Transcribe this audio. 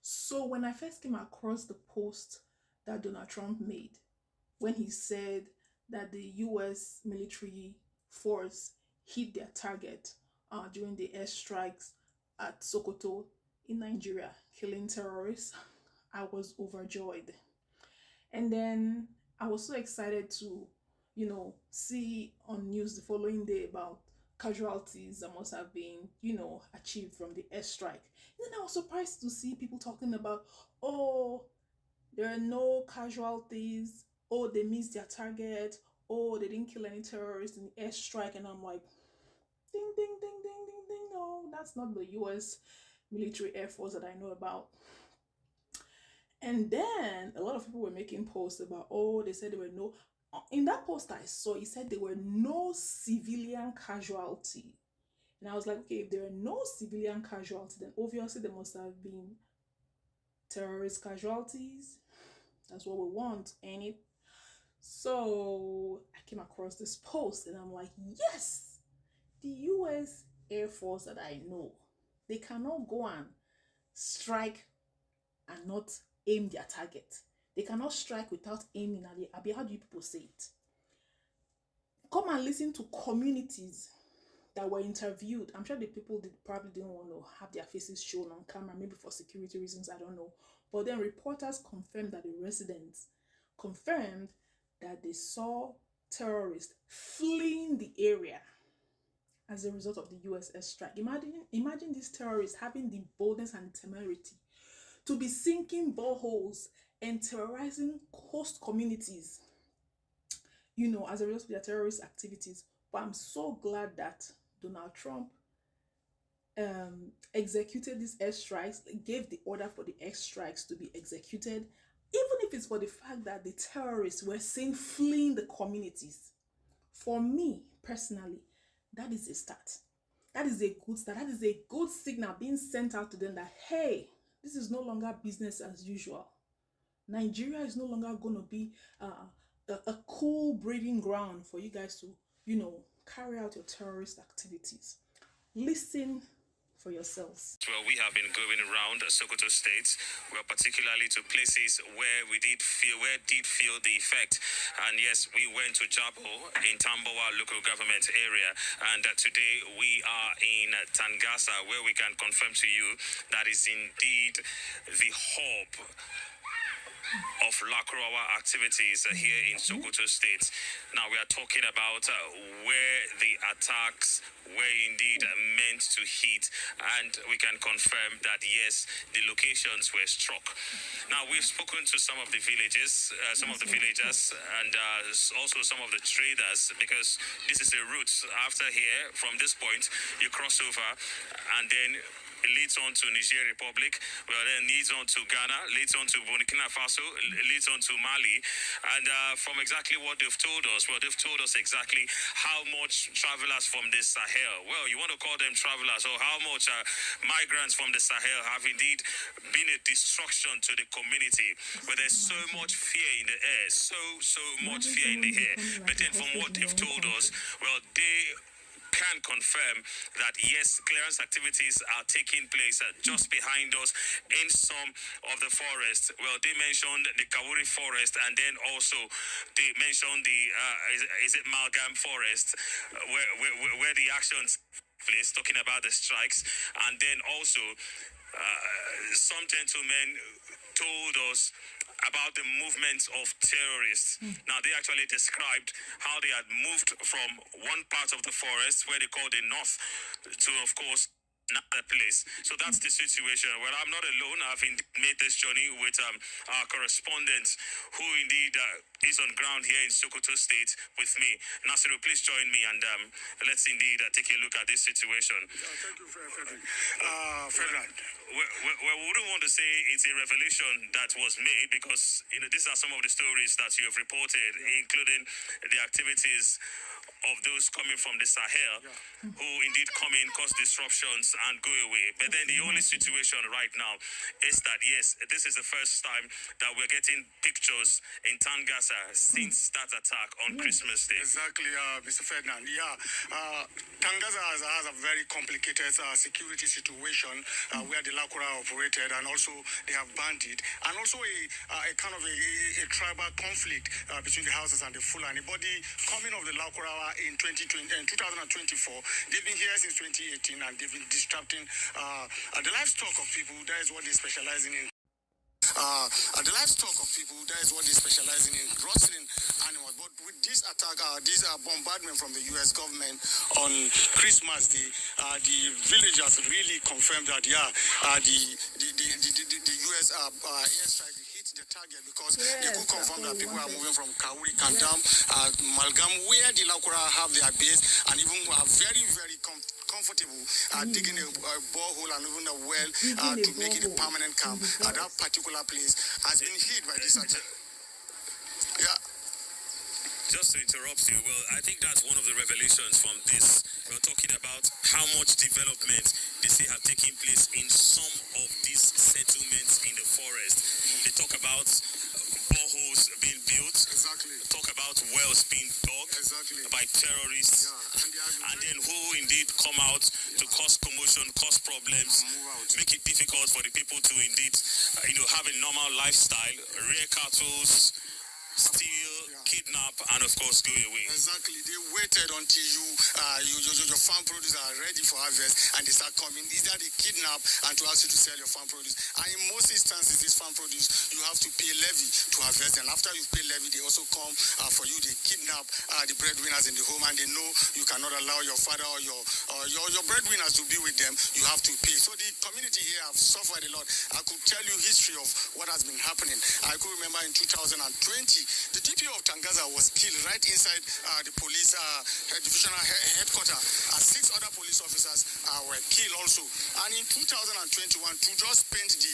So when I first came across the post that Donald Trump made, when he said that the US military force hit their target during the airstrikes at Sokoto in Nigeria, killing terrorists, I was overjoyed. And then I was so excited to, see on news the following day about casualties that must have been, achieved from the airstrike. And then I was surprised to see people talking about, oh, there are no casualties. Oh, they missed their target. Oh, they didn't kill any terrorists in the airstrike. And I'm like, ding, ding, ding, ding, ding, ding. No, that's not the US military air force that I know about. And then a lot of people were making posts about, oh, they said there were no. In that post I saw, he said there were no civilian casualty. And I was like, okay, if there are no civilian casualty, then obviously there must have been terrorist casualties. That's what we want, ain't it? So I came across this post and I'm like, yes, the US Air Force that I know, they cannot go and strike and not aim their target. They cannot strike without aiming at it. Abi, how do you people say it? Come and listen to communities that were interviewed. I'm sure the people probably didn't want to have their faces shown on camera, maybe for security reasons, I don't know. But then reporters confirmed that the residents confirmed that they saw terrorists fleeing the area as a result of the US airstrike. Imagine these terrorists having the boldness and temerity to be sinking boreholes and terrorizing host communities, as a result of their terrorist activities. But I'm so glad that Donald Trump executed these airstrikes, gave the order for the airstrikes to be executed, even if it's for the fact that the terrorists were seen fleeing the communities. For me personally, that is a start. That is a good start. That is a good signal being sent out to them that, hey, this is no longer business as usual. Nigeria is no longer going to be a cool breeding ground for you guys to, carry out your terrorist activities. Listen for yourselves. Well, we have been going around Sokoto State, well, particularly to places where did feel the effect. And yes, we went to Jabo in Tambawa local government area, and today we are in Tangasa, where we can confirm to you that is indeed the hub of Lakurawa activities here in Sokoto State. Now we are talking about where the attacks were indeed meant to hit, and we can confirm that yes, the locations were struck. Now we've spoken to some of the villages, some of the villagers, and also some of the traders, because this is a route. After here, from this point, you cross over, and then leads on to Niger Republic, well then leads on to Ghana, leads on to Burkina Faso, leads on to Mali. And from exactly what they've told us, well, they've told us exactly how much travelers from the Sahel, well, you want to call them travelers, or how much migrants from the Sahel have indeed been a destruction to the community. But there's so much fear in the air, so much fear in the air. But then from what they've told us, well, they can confirm that yes, clearance activities are taking place just behind us in some of the forest. Well, they mentioned the Kawuri forest, and then also they mentioned the is it Malgam forest, where the actions place, talking about the strikes. And then also some gentlemen told us about the movements of terrorists. Now, they actually described how they had moved from one part of the forest, where they call the north, to, of course, another place. So that's the situation. Well, I'm not alone. I've made this journey with our correspondent, who indeed is on ground here in Sokoto State with me. Nasiru, please join me, and let's indeed take a look at this situation. Thank you, Ferdinand. We wouldn't want to say it's a revelation that was made, because these are some of the stories that you have reported, including the activities of those coming from the Sahel, who indeed come in, cause disruptions, and go away. But then the only situation right now is that, yes, this is the first time that we're getting pictures in Tangasa since that attack on Christmas Day. Exactly, Mr. Ferdinand. Yeah, Tangasa has a very complicated security situation where the Lakura operated, and also they have bandit, and also a kind of a tribal conflict between the houses and the Fulani. But the coming of the Lakura in 2024, they've been here since 2018, and they've been disrupting the livestock of people. That is what they specialize in. The livestock of people, that is what they specialize in rustling animals. But with this attack, this bombardment from the U.S. government on Christmas Day, the villagers really confirmed that, yeah, the U.S. airstrike hit the target, because they could confirm that people are moving from Kauri, Kandam, Malgam, where the Lakura have their base, and even are very, very comfortable digging a borehole and even a well to make it a permanent camp. That particular place has been hit by this attack. Yeah. Just to interrupt you, well, I think that's one of the revelations from this. We're talking about how much development they say have taken place in some of these settlements in the forest. They talk about boreholes being built. Exactly. Talk about wells being dug by terrorists. Yeah. And then who indeed come out to cause commotion, cause problems, make it difficult for the people to indeed, have a normal lifestyle, rear cattle, steal, kidnap, and of course go away. Exactly. They waited until your farm produce are ready for harvest, and they start coming. Either they kidnap and to ask you to sell your farm produce. And in most instances, this farm produce, you have to pay levy to harvest. And after you pay levy, they also come for you. They kidnap the breadwinners in the home, and they know you cannot allow your father or your breadwinners to be with them. You have to pay. So the community here have suffered a lot. I could tell you history of what has been happening. I could remember in 2020, the DPO of Tangasa was killed right inside the police divisional headquarters. 6 other police officers were killed also. And in 2021, to just paint the